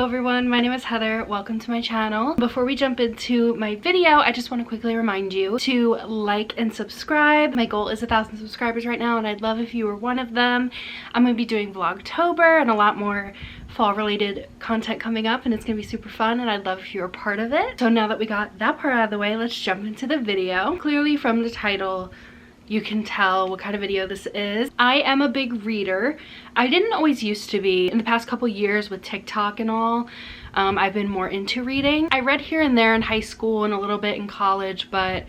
everyone, my name is Heather. Welcome to my channel. Before we jump into my video, I just want to quickly remind you to like and subscribe. My goal is 1,000 subscribers right now, and I'd love if you were one of them. I'm going to be doing Vlogtober and a lot more fall related content coming up, and it's gonna be super fun, and I'd love if you're a part of it. So now that we got that part out of the way, let's jump into the video. Clearly from the title you can tell what kind of video this is. I am a big reader. I didn't always used to be. In the past couple years with TikTok and all, I've been more into reading. I read here and there in high school and a little bit in college, but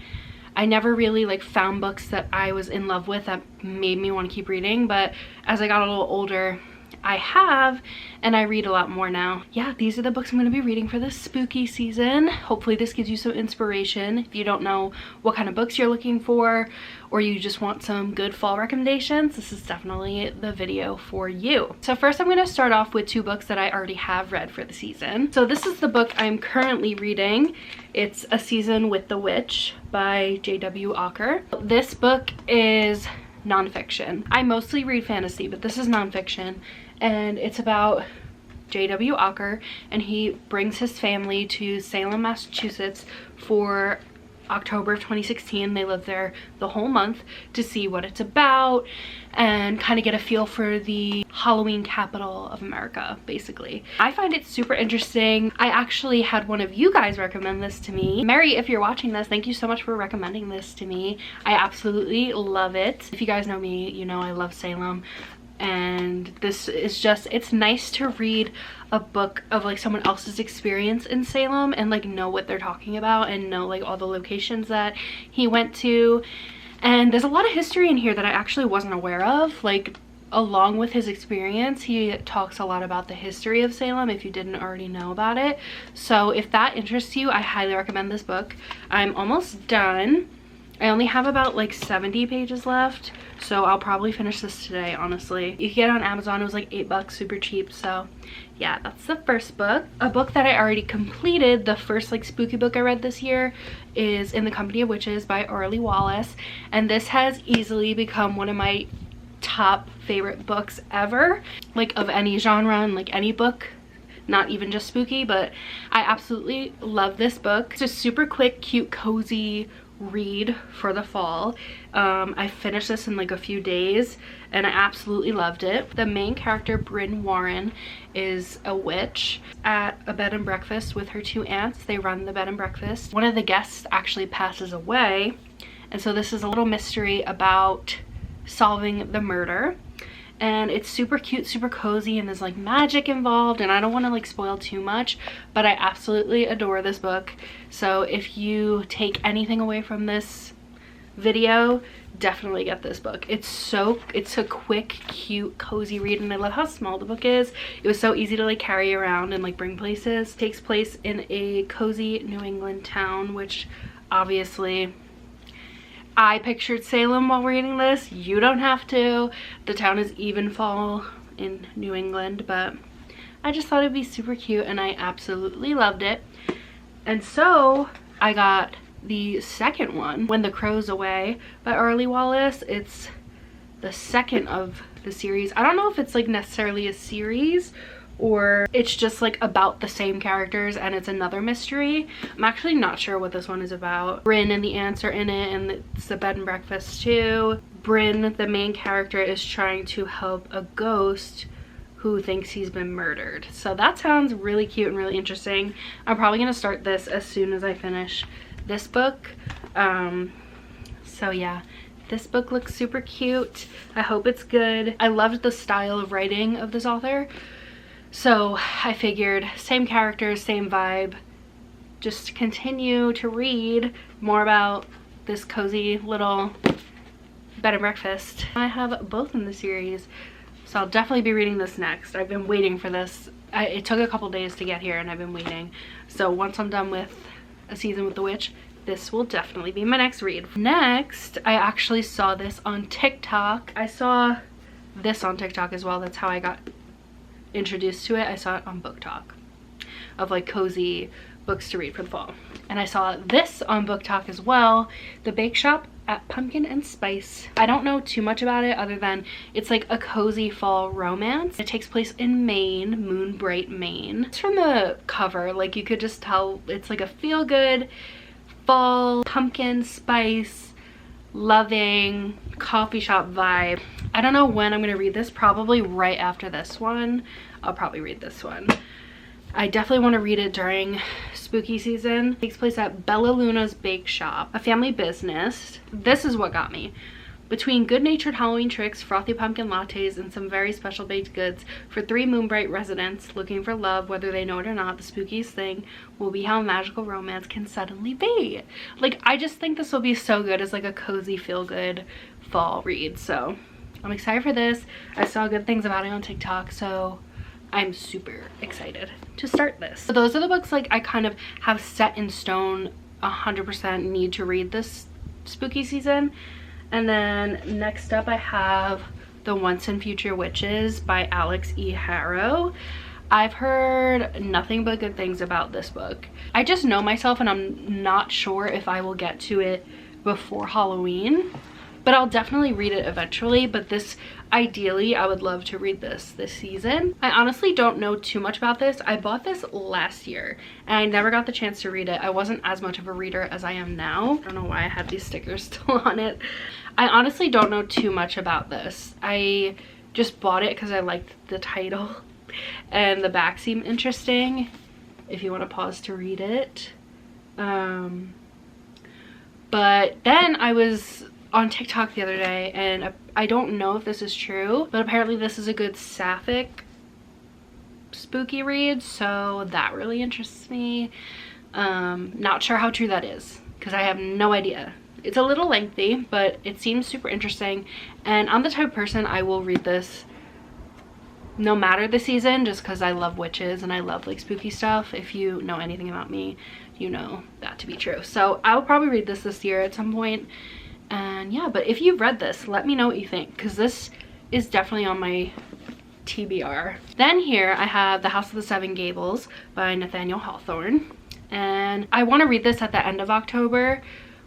I never really found books that I was in love with that made me want to keep reading. But as I got a little older, I have, and I read a lot more now. Yeah, these are the books I'm going to be reading for this spooky season. Hopefully this gives you some inspiration if you don't know what kind of books you're looking for, or you just want some good fall recommendations. This is definitely the video for you. So first I'm going to start off with two books that I already have read for the season. So this is the book I'm currently reading. It's A Season with the Witch by J.W. Ocker. This book is nonfiction. I mostly read fantasy, but this is nonfiction, and it's about J.W. Ocker, and he brings his family to Salem, Massachusetts for October of 2016. They live there the whole month to see what it's about and kind of get a feel for the Halloween capital of America, basically. I find it super interesting. I actually had one of you guys recommend this to me. Mary, if you're watching this, thank you so much for recommending this to me. I absolutely love it. If you guys know me, you know I love Salem. And this is just, it's nice to read a book of someone else's experience in Salem and know what they're talking about and know all the locations that he went to. And there's a lot of history in here that I actually wasn't aware of. Along with his experience, he talks a lot about the history of Salem if you didn't already know about it. So if that interests you, I highly recommend this book. I'm almost done. I only have about 70 pages left, so I'll probably finish this today, honestly. You can get it on Amazon. It was $8, super cheap. So yeah, that's the first book. A book that I already completed, the first spooky book I read this year, is In the Company of Witches by Auralee Wallace, and this has easily become one of my top favorite books ever, of any genre and any book, not even just spooky. But I absolutely love this book. It's a super quick, cute, cozy read for the fall. I finished this in a few days and I absolutely loved it. The main character, Bryn Warren, is a witch at a bed and breakfast with her two aunts. They run the bed and breakfast. One of the guests actually passes away, and so this is a little mystery about solving the murder. And it's super cute, super cozy, and there's magic involved, and I don't want to spoil too much, but I absolutely adore this book. So if you take anything away from this video, definitely get this book. It's a quick, cute, cozy read, and I love how small the book is. It was so easy to carry around and bring places. It takes place in a cozy New England town, which obviously I pictured Salem while reading this. You don't have to. The town is Evenfall in New England, but I just thought it'd be super cute and I absolutely loved it. And so I got the second one, When the Crow's Away by Auralee Wallace. It's the second of the series. I don't know if it's necessarily a series or it's just about the same characters and it's another mystery. I'm actually not sure what this one is about. Bryn and the aunts are in it, and it's the bed and breakfast too. Bryn, the main character, is trying to help a ghost who thinks he's been murdered. So that sounds really cute and really interesting. I'm probably gonna start this as soon as I finish this book. So yeah, this book looks super cute. I hope it's good. I loved the style of writing of this author. So I figured, same characters, same vibe, just continue to read more about this cozy little bed and breakfast. I have both in the series, so I'll definitely be reading this next. I've been waiting for this. It took a couple days to get here and I've been waiting. So once I'm done with A Season with the Witch, this will definitely be my next read. Next, I actually saw this on TikTok. I saw this on TikTok as well. That's how I got introduced to it. I saw it on Book Talk of cozy books to read for the fall. And I saw this on Book Talk as well, The Bakeshop at Pumpkin and Spice. I don't know too much about it other than it's like a cozy fall romance. It takes place in Maine, Moon Bright, Maine. It's from the cover, like you could just tell it's like a feel-good fall pumpkin spice loving coffee shop vibe. I don't know when I'm gonna read this, probably right after this one. I'll probably read this one. I definitely want to read it during spooky season. It takes place at Bella Luna's Bake Shop, a family business. This is what got me. Between good-natured Halloween tricks, frothy pumpkin lattes, and some very special baked goods, for 3 Moonbright residents looking for love, whether they know it or not, the spookiest thing will be how magical romance can suddenly be. Like, I just think this will be so good as like a cozy, feel-good fall read. So I'm excited for this. I saw good things about it on TikTok, so I'm super excited to start this. So those are the books like I kind of have set in stone 100% need to read this spooky season. And then next up I have The Once and Future Witches by Alix E. Harrow. I've heard nothing but good things about this book. I just know myself and I'm not sure if I will get to it before Halloween, but I'll definitely read it eventually. But this, ideally, I would love to read this season. I honestly don't know too much about this. I bought this last year and I never got the chance to read it. I wasn't as much of a reader as I am now. I don't know why I had these stickers still on it. I honestly don't know too much about this. I just bought it because I liked the title and the back seemed interesting, if you want to pause to read it. But then I was on TikTok the other day and I don't know if this is true, but apparently this is a good sapphic spooky read, so that really interests me. Not sure how true that is because I have no idea. It's a little lengthy, but it seems super interesting, and I'm the type of person I will read this no matter the season, just because I love witches and I love like spooky stuff. If you know anything about me, you know that to be true. So I will probably read this year at some point. And yeah, but if you've read this, let me know what you think, because this is definitely on my TBR. Then here I have The House of the Seven Gables by Nathaniel Hawthorne, and I want to read this at the end of October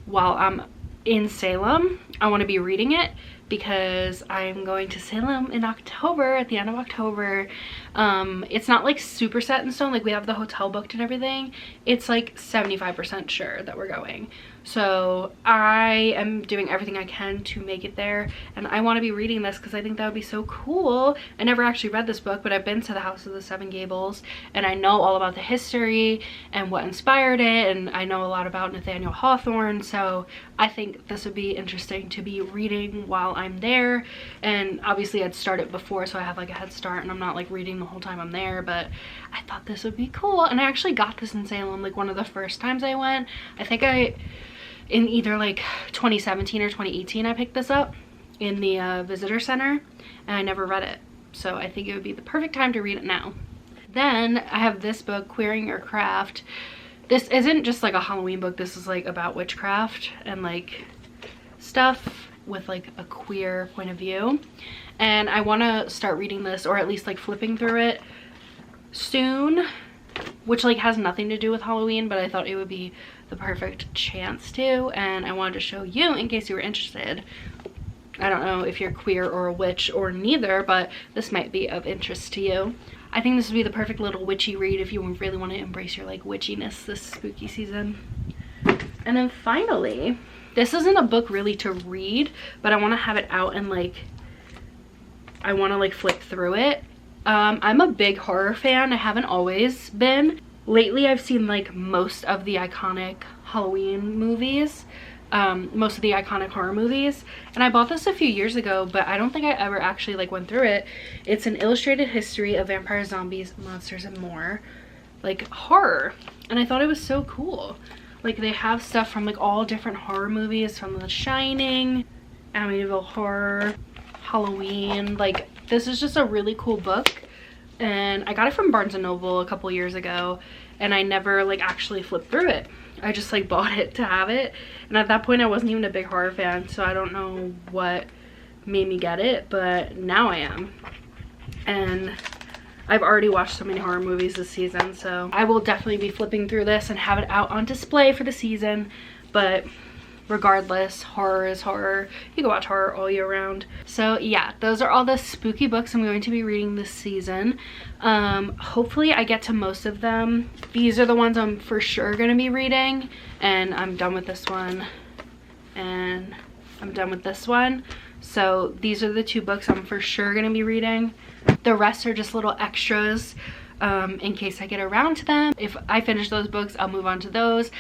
while I'm in Salem. I want to be reading it because I'm going to Salem in October, at the end of October. It's not like super set in stone, like we have the hotel booked and everything. It's like 75% sure that we're going. So I am doing everything I can to make it there, and I want to be reading this because I think that would be so cool. I never actually read this book, but I've been to the House of the Seven Gables and I know all about the history and what inspired it, and I know a lot about Nathaniel Hawthorne, so I think this would be interesting to be reading while I'm there. And obviously I'd start it before, so I have like a head start and I'm not like reading the whole time I'm there, but I thought this would be cool. And I actually got this in Salem like one of the first times I went. I think in either like 2017 or 2018 I picked this up in the visitor center, and I never read it, so I think it would be the perfect time to read it now. Then I have this book, Queering Your Craft. This isn't just like a Halloween book, this is like about witchcraft and like stuff with like a queer point of view, and I want to start reading this, or at least like flipping through it soon, which like has nothing to do with Halloween, but I thought it would be the perfect chance to, and I wanted to show you in case you were interested. I don't know if you're queer or a witch or neither, but this might be of interest to you. I think this would be the perfect little witchy read if you really want to embrace your like witchiness this spooky season. And then finally, this isn't a book really to read, but I want to have it out and like I want to like flick through it. I'm a big horror fan. I haven't always been. Lately I've seen like most of the iconic Halloween movies, most of the iconic horror movies, and I bought this a few years ago, but I don't think I ever actually like went through it. It's an illustrated history of vampires, zombies, monsters, and more, like horror, and I thought it was so cool. Like they have stuff from like all different horror movies, from The Shining, Amityville Horror, Halloween. Like this is just a really cool book, and I got it from Barnes & Noble a couple years ago, and I never like actually flipped through it. I just like bought it to have it, and at that point I wasn't even a big horror fan, so I don't know what made me get it, but now I am, and I've already watched so many horror movies this season, so I will definitely be flipping through this and have it out on display for the season. But regardless, horror is horror. You can watch horror all year round. So yeah, those are all the spooky books I'm going to be reading this season. Hopefully I get to most of them. These are the ones I'm for sure gonna be reading, and I'm done with this one, and I'm done with this one. So these are the 2 books I'm for sure gonna be reading. The rest are just little extras in case I get around to them. If I finish those books, I'll move on to those,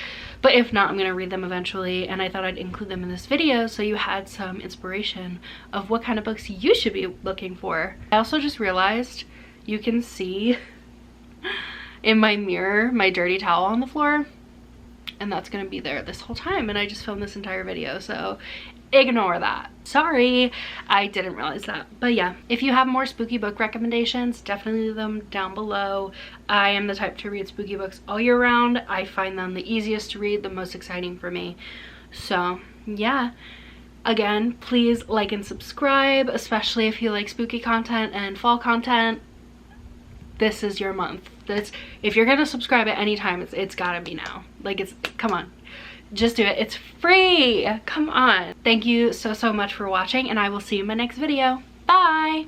but if not, I'm gonna read them eventually, and I thought I'd include them in this video so you had some inspiration of what kind of books you should be looking for. I also just realized you can see in my mirror my dirty towel on the floor, and that's gonna be there this whole time, and I just filmed this entire video, so ignore that. Sorry, I didn't realize that. But yeah, if you have more spooky book recommendations, definitely leave them down below. I am the type to read spooky books all year round. I find them the easiest to read, the most exciting for me. So yeah, again, please like and subscribe, especially if you like spooky content and fall content. This is your month. If you're gonna subscribe at any time, it's gotta be now. Like, come on, just do it. It's free. Come on. Thank you so much for watching, and I will see you in my next video. Bye.